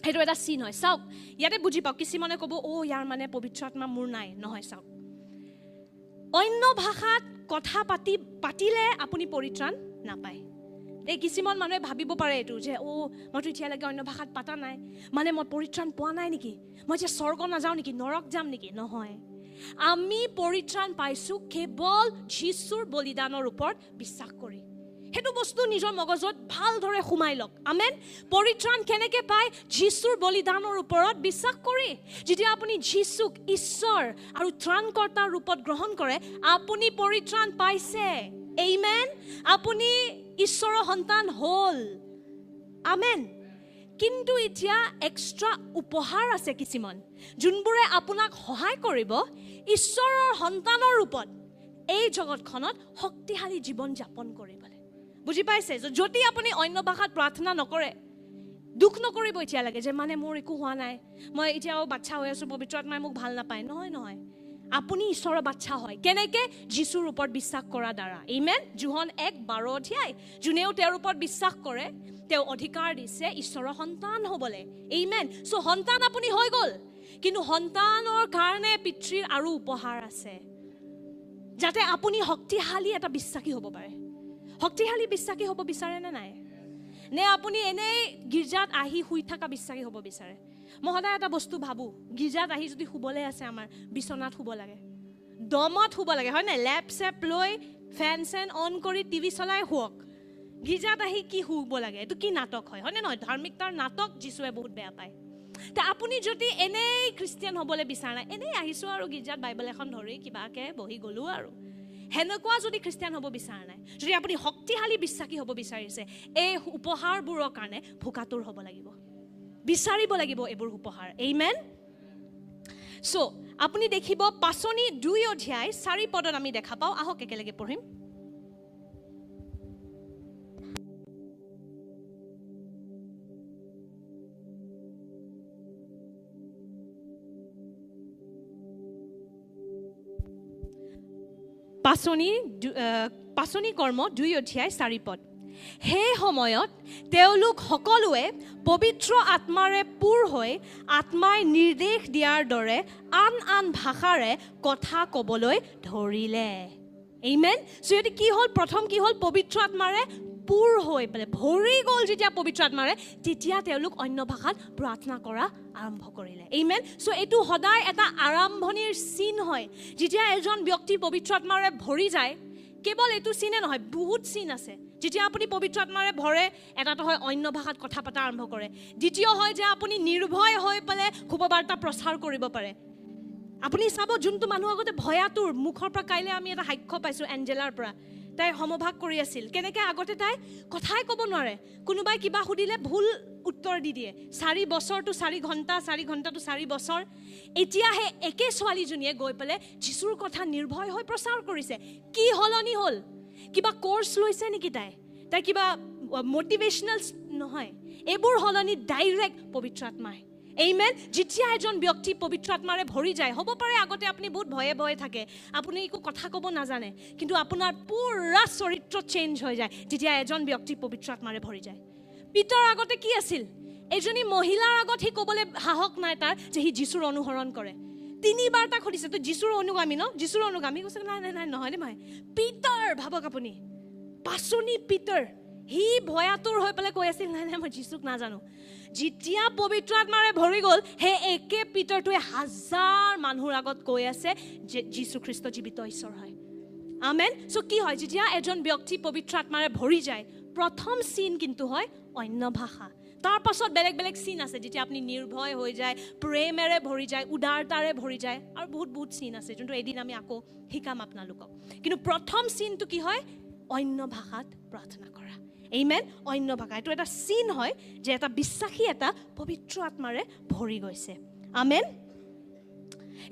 সেইটো এটা চিন হয় চাওক ইয়াতে বুজি পাওক কিছুমানে ক'ব ইয়াৰ মানে পবিত্ৰ আত্মা মোৰ নাই নহয় চাওক অন্য ভাষাত কথা পাতিলে আপুনি পৰিত্ৰাণ নাপায় এই কিছুমান মানুহে ভাবিব পাৰে এইটো যে মইতো এতিয়ালৈকে অন্য ভাষাত পাতা নাই মানে মই পৰিত্ৰাণ পোৱা নাই নেকি মই যে স্বৰ্গ নাযাওঁ নেকি নৰক যাম নেকি নহয় আমি পৰিত্ৰাণ পাইছোঁ কেৱল যীশুৰ বলিদানৰ ওপৰত বিশ্বাস কৰি সেইটো বস্তু নিজৰ মগজত ভালদৰে সোমাই লওক আমেন পৰিত্ৰাণ কেনেকৈ পায় যীশুৰ বলিদানৰ ওপৰত বিশ্বাস কৰি যেতিয়া আপুনি যীশুক ঈশ্বৰ আৰু ত্ৰাণকৰ্তাৰ ৰূপত গ্ৰহণ কৰে আপুনি পৰিত্ৰাণ পাইছে আমেন আপুনি ঈশ্বৰৰ সন্তান হ'ল আমেন কিন্তু এতিয়া এক্সট্ৰা উপহাৰ আছে কিছুমান যোনবোৰে আপোনাক সহায় কৰিব ঈশ্বৰৰ সন্তানৰ ৰূপত এই জগতখনত শক্তিশালী জীৱন যাপন কৰিবলৈ বুজি পাইছে যদি আপুনি অন্য ভাষাত প্ৰাৰ্থনা নকৰে দুখ নকৰিব এতিয়া লাগে যে মানে মোৰ একো হোৱা নাই মই এতিয়াও বাচ্চা হৈ আছোঁ পবিত্ৰ আত্মাই মোক ভাল নাপায় নহয় আপুনি ঈশ্বৰৰ বাচ্চা হয় কেনেকৈ যীশুৰ ওপৰত বিশ্বাস কৰাৰ দ্বাৰা আমেন যোহন 1:12 অধ্যায় যোনেও তেওঁৰ ওপৰত বিশ্বাস কৰে তেওঁ অধিকাৰ দিছে ঈশ্বৰৰ সন্তান হ'বলৈ আমেন চ' সন্তান আপুনি হৈ গ'ল কিন্তু সন্তানৰ কাৰণে পিতৃৰ আৰু উপহাৰ আছে যাতে আপুনি শক্তিশালী এটা বিশ্বাসী হ'ব পাৰে শক্তিশালী বিশ্বাসী হ'ব বিচাৰে নে নাই নে আপুনি এনেই গীৰ্জাত আহি শুই থকা বিশ্বাসী হ'ব বিচাৰে মই সদায় এটা বস্তু ভাবোঁ গীৰ্জাত আহি যদি শুবলৈ আছে আমাৰ বিচনাত শুব লাগে দমত শুব লাগে হয় নাই লেপ চেপ লৈ ফেন চেন অন কৰি টিভি চলাই শুৱক গীৰ্জাত আহি কি শুব লাগে এইটো কি নাটক হয় নে নহয় ধাৰ্মিকতাৰ নাটক যীশুৱে বহুত বেয়া পায় তে আপুনি যদি এনেই খ্ৰীষ্টিয়ান হ'বলৈ বিচাৰে নাই এনেই আহিছোঁ আৰু গীৰ্জাত বাইবেল এখন ধৰি কিবাকৈ বহি গ'লোঁ আৰু সেনেকুৱা যদি খ্ৰীষ্টিয়ান হ'ব বিচৰা নাই যদি আপুনি শক্তিশালী বিশ্বাসী হ'ব বিচাৰিছে এই উপহাৰবোৰৰ কাৰণে ভোকাতুৰ হ'ব লাগিব বিচাৰিব লাগিব এইবোৰ উপহাৰ আমেন চ' আপুনি দেখিব পাচনি 2 অধ্যায় 4 পদত আমি দেখা পাওঁ আহক একেলগে পঢ়িম পাচনি কৰ্ম 2 অধ্যায় 4 পদ সেই সময়ত তেওঁলোক সকলোৱে পবিত্ৰ আত্মাৰে পূৰ হৈ আত্মাই নিৰ্দেশ দিয়াৰ দৰে আন ভাষাৰে কথা ক'বলৈ ধৰিলে আমেন চ' ইয়াতে কি হ'ল প্ৰথম কি হ'ল পবিত্ৰ আত্মাৰে পূৰ হৈ পেলাই ভৰি গ'ল যেতিয়া পবিত্ৰ আত্মাৰে তেতিয়া তেওঁলোক অন্য ভাষাত প্ৰাৰ্থনা কৰা আৰম্ভ কৰিলে আমেন চ' এইটো সদায় এটা আৰম্ভণিৰ চিন হয় যেতিয়া এজন ব্যক্তি পবিত্ৰ আত্মাৰে ভৰি যায় কেৱল এইটো চিনে নহয় বহুত চিন আছে যেতিয়া আপুনি পবিত্ৰ আত্মাৰে ভৰে এটাটো হয় অন্য ভাষাত কথা পতা আৰম্ভ কৰে দ্বিতীয় হয় যে আপুনি নিৰ্ভয় হৈ পেলাই শুভবাৰ্তা প্ৰচাৰ কৰিব পাৰে আপুনি চাব যোনটো মানুহ আগতে ভয়াতুৰ মুখৰ পৰা কাইলৈ আমি এটা সাক্ষ্য পাইছোঁ এঞ্জেলাৰ পৰা তাই সমভাগ কৰি আছিল কেনেকৈ আগতে তাই কথাই ক'ব নোৱাৰে কোনোবাই কিবা সুধিলে ভুল উত্তৰ দি দিয়ে 4 বছৰটো 4 ঘণ্টা 4 ঘণ্টাটো 4 বছৰ এতিয়া সেই একে ছোৱালীজনীয়ে গৈ পেলাই যীশুৰ কথা নিৰ্ভয় হৈ প্ৰচাৰ কৰিছে কি সলনি হ'ল কিবা কোৰ্চ লৈছে নেকি তাই কিবা মটিভেশ্যনেল নহয় এইবোৰ সলনি ডাইৰেক্ট পবিত্ৰ আত্মাই আমেন যেতিয়া এজন ব্যক্তি পবিত্ৰ আত্মাৰে ভৰি যায় হ'ব পাৰে আগতে আপুনি বহুত ভয়ে থাকে আপুনি একো কথা ক'ব নাজানে কিন্তু আপোনাৰ পুৰা চৰিত্ৰ চেঞ্জ হৈ যায় যেতিয়া এজন ব্যক্তি পবিত্ৰ আত্মাৰে ভৰি যায় পিতৰ আগতে কি আছিল এজনী মহিলাৰ আগত সি ক'বলৈ সাহস নাই তাৰ যে সি যীশুৰ অনুসৰণ কৰে 3 বাৰ তাক সুধিছে তই যীশুৰ অনুগামী ন যীশুৰ অনুগামী কৈছে নাই নহয় দেই পিতৰ ভাবক আপুনি পাচনি পিতৰ সি ভয়াতুৰ হৈ পেলাই কৈ আছিল নাই মই যীশুক নাজানো যেতিয়া পবিত্ৰ আত্মাৰে ভৰি গ'ল সেই একে পিতৰটোৱে 1000 মানুহৰ আগত কৈ আছে যে যীশু খ্ৰীষ্ট জীৱিত ঈশ্বৰ হয় আমেন চ' কি হয় যেতিয়া এজন ব্যক্তি পবিত্ৰ আত্মাৰে ভৰি যায় প্ৰথম চিন কিন্তু হয় অন্য ভাষা তাৰ পাছত বেলেগ চিন আছে যেতিয়া আপুনি নিৰ্ভয় হৈ যায় প্ৰেমেৰে ভৰি যায় উদাৰতাৰে ভৰি যায় আৰু বহুত চিন আছে যোনটো এদিন আমি আকৌ শিকাম আপোনালোকক কিন্তু প্ৰথম চিনটো কি হয় অন্য ভাষাত প্ৰাৰ্থনা কৰা আমেন অন্য ভাষা এইটো এটা চিন হয় যে এটা বিশ্বাসী এটা পবিত্ৰ আত্মাৰে ভৰি গৈছে আমেন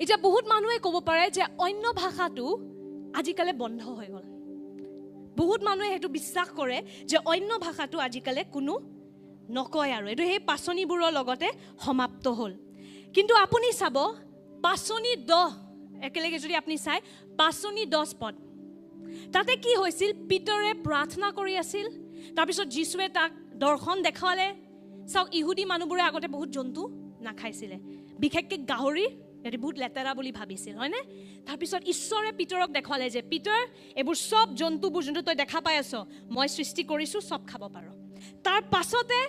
এতিয়া বহুত মানুহে ক'ব পাৰে যে অন্য ভাষাটো আজিকালি বন্ধ হৈ গ'ল বহুত মানুহে সেইটো বিশ্বাস কৰে যে অন্য ভাষাটো আজিকালি কোনো নকয় আৰু এইটো সেই পাচনিবোৰৰ লগতে সমাপ্ত হ'ল কিন্তু আপুনি চাব পাচনি 10 একেলগে যদি আপুনি চাই পাচনি 10 পদ তাতে কি হৈছিল পিতৰে প্ৰাৰ্থনা কৰি আছিল তাৰপিছত যীশুৱে তাক দৰ্শন দেখালে চাওক ইহুদি মানুহবোৰে আগতে বহুত জন্তু নাখাইছিলে বিশেষকৈ গাহৰি এটি বহুত লেতেৰা বুলি ভাবিছিল হয়নে তাৰপিছত ঈশ্বৰে পিতৰক দেখালে যে পিতৰ এইবোৰ সব জন্তুবোৰ যোনটো তই দেখা পাই আছ মই সৃষ্টি কৰিছোঁ সব খাব পাৰ তাৰ পাছতে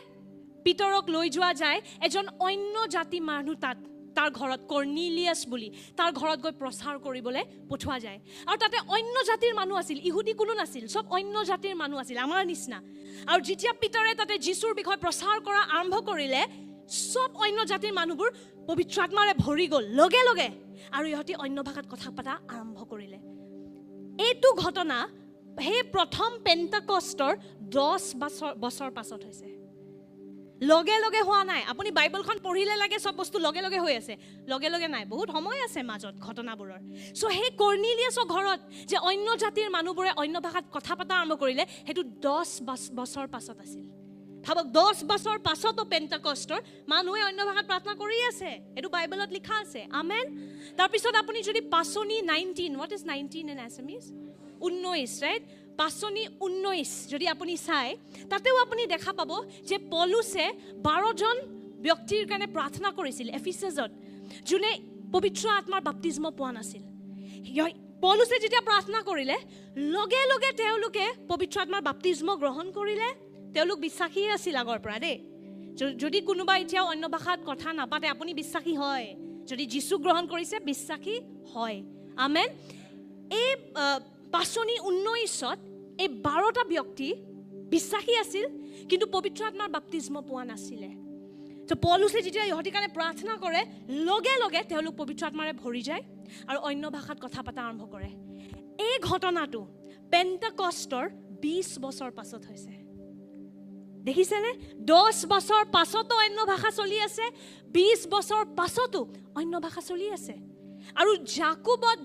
পিতৰক লৈ যোৱা যায় এজন অন্য জাতি মানুহ তাৰ ঘৰত কৰ্নিলিয়াছ বুলি তাৰ ঘৰত গৈ প্ৰচাৰ কৰিবলৈ পঠোৱা যায় আৰু তাতে অন্য জাতিৰ মানুহ আছিল ইহুদি কোনো নাছিল সব অন্য জাতিৰ মানুহ আছিল আমাৰ নিচিনা আৰু যেতিয়া পিতৰে তাতে যীশুৰ বিষয়ে প্ৰচাৰ কৰা আৰম্ভ কৰিলে সব অন্য জাতিৰ মানুহবোৰ পবিত্ৰ আত্মাৰে ভৰি গ'ল লগে লগে আৰু ইহঁতি অন্য ভাষাত কথা পতা আৰম্ভ কৰিলে এইটো ঘটনা সেই প্ৰথম পেণ্টাকষ্টৰ 10 বছৰ পাছত হৈছে লগে লগে হোৱা নাই আপুনি বাইবেলখন পঢ়িলে লাগে সব বস্তু লগে লগে হৈ আছে লগে লগে নাই বহুত সময় আছে মাজত ঘটনাবোৰৰ সো সেই কৰ্নিলিয়াছৰ ঘৰত যে অন্য জাতিৰ মানুহবোৰে অন্য ভাষাত কথা পতা আৰম্ভ কৰিলে সেইটো 10 বছৰ পাছত আছিল ভাবক 10 বছৰ পাছতো পেণ্টাকষ্টৰ মানুহে অন্য ভাষাত প্ৰাৰ্থনা কৰি আছে এইটো বাইবেলত লিখা আছে আমেন তাৰপিছত আপুনি যদি পাচনি 19 what is 19 in Assamese 19 right পাচনি 19 যদি আপুনি চাই তাতেও আপুনি দেখা পাব যে পৌলুসে 12 জন ব্যক্তিৰ কাৰণে প্ৰাৰ্থনা কৰিছিল এফিছাছত যোনে পবিত্ৰ আত্মাৰ বাপ্তিস্ম পোৱা নাছিল পৌলুসে যেতিয়া প্ৰাৰ্থনা কৰিলে লগে লগে তেওঁলোকে পবিত্ৰ আত্মাৰ বাপ্তিস্ম গ্ৰহণ কৰিলে তেওঁলোক বিশ্বাসী আছিল আগৰ পৰা দেই যদি কোনোবা এতিয়া অন্য ভাষাত কথা নাপাতে আপুনি বিশ্বাসী হয় যদি যীশু গ্ৰহণ কৰিছে বিশ্বাসী হয় আমেন এই পাচনি 19ত এই 12টা ব্যক্তি বিশ্বাসী আছিল কিন্তু পবিত্ৰ আত্মাৰ বাপ্তিস্ম পোৱা নাছিলে তো পৌলুসে যেতিয়া ইহঁতৰ কাৰণে প্ৰাৰ্থনা কৰে লগে লগে তেওঁলোক পবিত্ৰ আত্মাৰে ভৰি যায় আৰু অন্য ভাষাত কথা পতা আৰম্ভ কৰে এই ঘটনাটো পেণ্টাকষ্টৰ 20 বছৰ পাছত হৈছে দেখিছেনে 10 বছৰ পাছতো অন্য ভাষা চলি আছে 20 বছৰ পাছতো অন্য ভাষা চলি আছে আৰু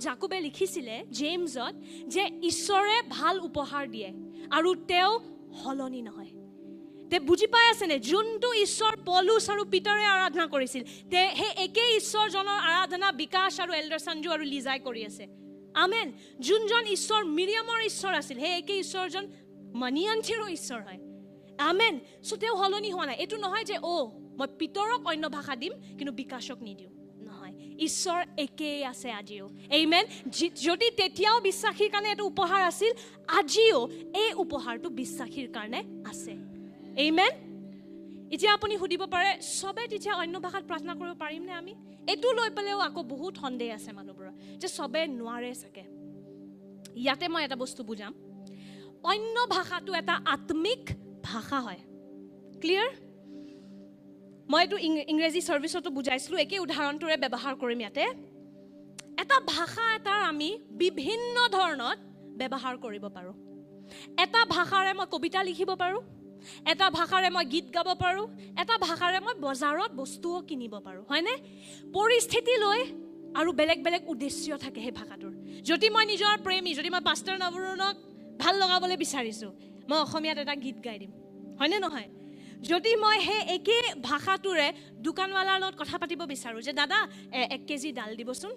জাকুবে লিখিছিলে জেমছত যে ঈশ্বৰে ভাল উপহাৰ দিয়ে আৰু তেওঁ হলনি নহয় তে বুজি পাই আছে নে যোনটো ঈশ্বৰ পৌলুস আৰু পিতৰে আৰাধনা কৰিছিল তে হে একে ঈশ্বৰজনৰ আৰাধনা বিকাশ আৰু এল্ডাৰ সঞ্জু আৰু লিজাই কৰি আছে আমেন যোনজন ঈশ্বৰ মিৰিয়ামৰ ঈশ্বৰ আছিল হে একে ঈশ্বৰজন মানিয়ান্থিৰো ঈশ্বৰ হয় আমেন সো তেওঁ হলনি হোৱা নাই এইটো নহয় যে মই পিতৰক অন্য ভাষা দিম কিন্তু বিকাশক নিদিও নহয় ঈশ্বৰ একেই আছে আজিও আমেন যদি তেতিয়াও বিশ্বাসীৰ কাৰণে এটা উপহাৰ আছিল আজিও এই উপহাৰটো বিশ্বাসীৰ কাৰণে আছে আমেন এতিয়া আপুনি সুধিব পাৰে সবে তেতিয়া অন্য ভাষাত প্ৰাৰ্থনা কৰিব পাৰিম নে আমি এটো লৈ পেলেও আকৌ বহুত সন্দেহ আছে মানুহবোৰৰ যে সবে নোৱাৰে চাগে ইয়াতে মই এটা বস্তু বুজাম অন্য ভাষাটো এটা আত্মিক ভাষা হয় ক্লিয়াৰ মই এইটো ইংৰাজী সাৰ্ভিসতো বুজাইছিলো একে উদাহৰণটোৰে ব্যৱহাৰ কৰিম ইয়াতে এটা ভাষা এটাৰ আমি বিভিন্ন ধৰণত ব্যৱহাৰ কৰিব পাৰো এটা ভাষাৰে মই কবিতা লিখিব পাৰো এটা ভাষাৰে মই গীত গাব পাৰো এটা ভাষাৰে মই বজাৰত বস্তুও কিনিব পাৰো হয়নে পৰিস্থিতি লৈ আৰু বেলেগ বেলেগ উদ্দেশ্য থাকে সেই ভাষাটোৰ যদি মই নিজৰ প্ৰেমী যদি মই পাষ্টাৰ নৱৰুণক ভাল লগাবলৈ বিচাৰিছো মই অসমীয়াত এটা গীত গাই দিম হয়নে নহয় যদি মই হে একে ভাষাটোৰে দোকানৱালাৰ লগত কথা পাতিব বিচাৰো যে দাদা 1 কেজি ডাল দিবচোন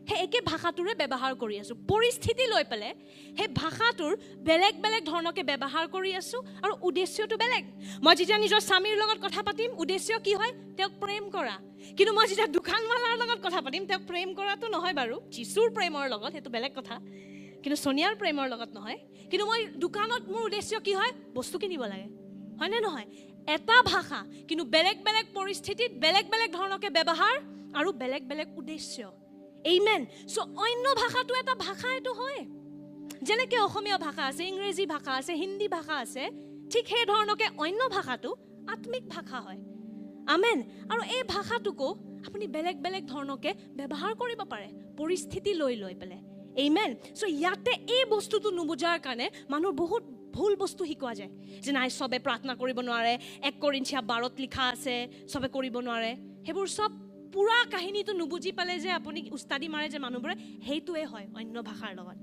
হে একে ভাষাটোৰে ব্যৱহাৰ কৰি আছো পৰিস্থিতি লৈ পেলে হে ভাষাটোৰ বেলেগ বেলেগ ধৰণকে ব্যৱহাৰ কৰি আছো আৰু উদ্দেশ্যটো বেলেগ মই যেতিয়া নিজৰ স্বামীৰ লগত কথা পাতিম উদ্দেশ্য কি হয় তেওঁক প্ৰেম কৰা কিন্তু মই যেতিয়া দোকানৱালাৰ লগত কথা পাতিম তেওঁক প্ৰেম কৰাটো নহয় বাৰু যিশুৰ প্ৰেমৰ লগত হেতু বেলেগ কথা কিন্তু সোনিয়াৰ প্ৰেমৰ লগত নহয় কিন্তু মই দোকানত মোৰ উদ্দেশ্য কি হয় বস্তু কিনিব লাগে হয় নে নহয় এটা ভাষা কিন্তু বেলেগ বেলেগ পৰিস্থিতিত বেলেগ বেলেগ ধৰণকে ব্যৱহাৰ আৰু বেলেগ বেলেগ উদ্দেশ্য আমেন সো অন্য ভাষাটো এটা ভাষা এটো হয় যেনেকৈ অসমীয়া ভাষা আছে ইংৰাজী ভাষা আছে হিন্দী ভাষা আছে ঠিক সেই ধৰণকে অন্য ভাষাটো আত্মিক ভাষা হয় আমেন আৰু এই ভাষাটোকো আপুনি বেলেগ বেলেগ ধৰণকে ব্যৱহাৰ কৰিব পাৰে পৰিস্থিতি লৈ পেলে আমেন সো ইয়াতে এই বস্তুটো নুবুজাৰ কাৰণে মানুহ বহুত ভুল বস্তু শিকোৱা যায় যে নাই সবে প্ৰাৰ্থনা কৰিব নোৱাৰে 1 কৰিন্থিয়া 12ত লিখা আছে সবে কৰিব নোৱাৰে হেবোৰ সব পুৰা কাহিনীটো নুবুজি পালে যে আপুনি উস্তাদি মাৰে যে মানুহবোৰে হেইটোৱে হয় অন্য ভাষাৰ লগত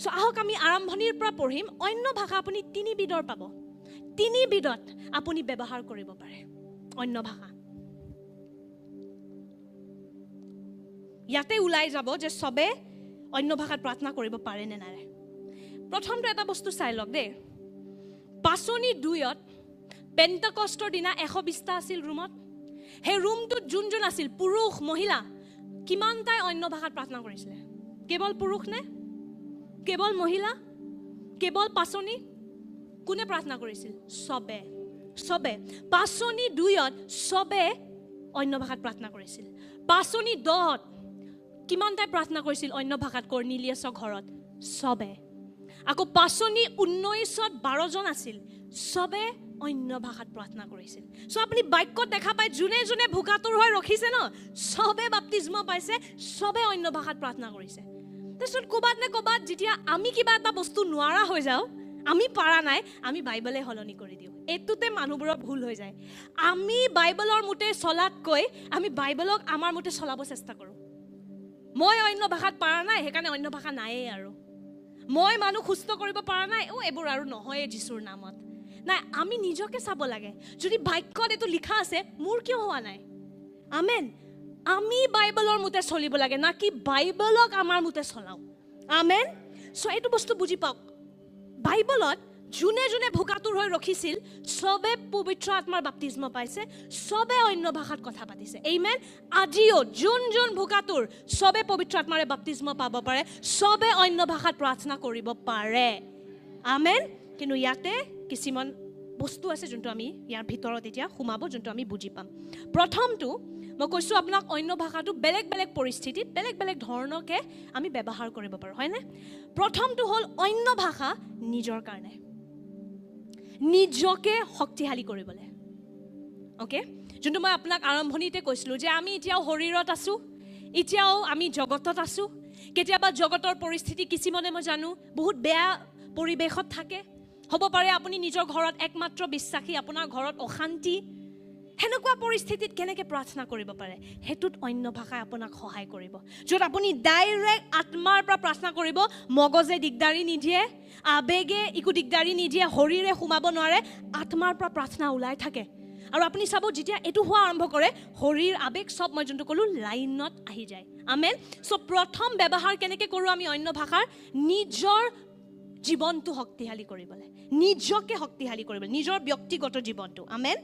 সো আহক আমি আৰম্ভণিৰ পৰা পঢ়িম অন্য ভাষা আপুনি 3 বিধৰ পাব তিনি বিধত আপুনি ব্যৱহাৰ কৰিব পাৰে অন্য ভাষা ইয়াতে ওলাই যাব যে সবে অন্য ভাষাত প্ৰাৰ্থনা কৰিব পাৰে নে নাই প্ৰথমটো এটা বস্তু চাই লওক দেই পাচনি 2ত পেন্টেকষ্টৰ দিনা 120টা আছিল ৰুমত হে ৰুমটোত যোন আছিল পুৰুষ মহিলা কিমানটাই অন্য ভাষাত প্ৰাৰ্থনা কৰিছিলে কেৱল পুৰুষ নে কেৱল মহিলা কেৱল পাচনি কোনে প্ৰাৰ্থনা কৰিছিল সবে পাচনি 2ত সবে অন্য ভাষাত প্ৰাৰ্থনা কৰিছিল পাচনি 10ত কিমানটাই প্ৰাৰ্থনা কৰিছিল অন্য ভাষাত কৰ্নেলিয়াছৰ ঘৰত সবে আকৌ পাচনি 19ত 12 জন আছিল সবে অন্য ভাষাত প্ৰাৰ্থনা কৰিছিল সো আপুনি বাক্যত দেখা পায় যোনে যোনে ভুকাতুৰ হৈ ৰখিছে ন সবে বাপ্তিস্ম পাইছে সবে অন্য ভাষাত প্ৰাৰ্থনা কৰিছে তাৰপিছত ক'বাত যেতিয়া আমি কিবা এটা বস্তু নোৱাৰা হৈ যাওঁ আমি পাৰা নাই আমি বাইবেলে হলনি কৰি দিওঁ এতুতে মানুহবোৰৰ ভুল হৈ যায় আমি বাইবেলৰ মতে চলাতকৈ আমি বাইবেলক আমাৰ মতে চলাব চেষ্টা কৰোঁ মই অন্য ভাষাত পাৰা নাই সেইকাৰণে অন্য ভাষা নাইয়ে আৰু মই মানুহ সুস্থ কৰিব পাৰা নাই এইবোৰ আৰু নহয় যিশুৰ নামত নাই আমি নিজকে চাব লাগে যদি বাক্যত এটো লিখা আছে মোৰ কিয় হোৱা নাই আমেন আমি বাইবেলৰ মতে চলিব লাগে না কি বাইবেলক আমাৰ মতে চলাও আমেন সো এইটো বস্তু বুজি পাওক বাইবেলত যোনে যোনে ভুকাতুৰ হৈ ৰখিছিল সবে পবিত্ৰ আত্মাৰ বাপ্তিস্ম পাইছে সবে অন্য ভাষাত কথা পাতিছে আমেন আজিও যোন ভুকাতুৰ সবে পবিত্ৰ আত্মাৰে বাপ্তিস্ম পাব পাৰে সবে অন্য ভাষাত প্ৰাৰ্থনা কৰিব পাৰে আমেন কিন্তু ইয়াতে কিছুমান বস্তু আছে যোনটো আমি ইয়াৰ ভিতৰত এতিয়া সোমাব যোনটো আমি বুজি পাম প্ৰথমটো মই কৈছো আপোনাক অন্য ভাষাটো বেলেগ পৰিস্থিতিত বেলেগ ধৰণকে আমি ব্যৱহাৰ কৰিব পাৰো হয়নে প্ৰথমটো হ'ল অন্য ভাষা নিজৰ কাৰণে নিজকে শক্তিশালী কৰিবলৈ ওকে যোনটো মই আপোনাক আৰম্ভণিতে কৈছিলো যে আমি এতিয়াও শৰীৰত আছো এতিয়াও আমি জগতত আছো কেতিয়াবা জগতৰ পৰিস্থিতি কিছুমানে মই জানো বহুত বেয়া পৰিবেশত থাকে হ'ব পাৰে আপুনি নিজৰ ঘৰত একমাত্ৰ বিশ্বাসী আপোনাৰ ঘৰত অশান্তি হেনেকুৱা পৰিস্থিতিত কেনেকৈ প্ৰাৰ্থনা কৰিব পাৰে হেতুত অন্য ভাষাই আপোনাক সহায় কৰিব যত আপুনি ডাইৰেক্ট আত্মাৰ পৰা প্ৰাৰ্থনা কৰিব মগজে দিগদাৰি নিদিয়ে আবেগে ইকো দিগদাৰি নিদিয়ে শৰীৰে সোমাব নোৱাৰে আত্মাৰ পৰা প্ৰাৰ্থনা ওলাই থাকে আৰু আপুনি চাব যেতিয়া এটো হোৱা আৰম্ভ কৰে শৰীৰ আবেগ সব মই যোনটো কলো লাইনত আহি যায় আমেন সো প্ৰথম ব্যৱহাৰ কেনেকৈ কৰো আমি অন্য ভাষাৰ নিজৰ জীৱনটো শক্তিশালী কৰিবলৈ নিজকে শক্তিশালী কৰিবলৈ নিজৰ ব্যক্তিগত জীৱনটো আমেন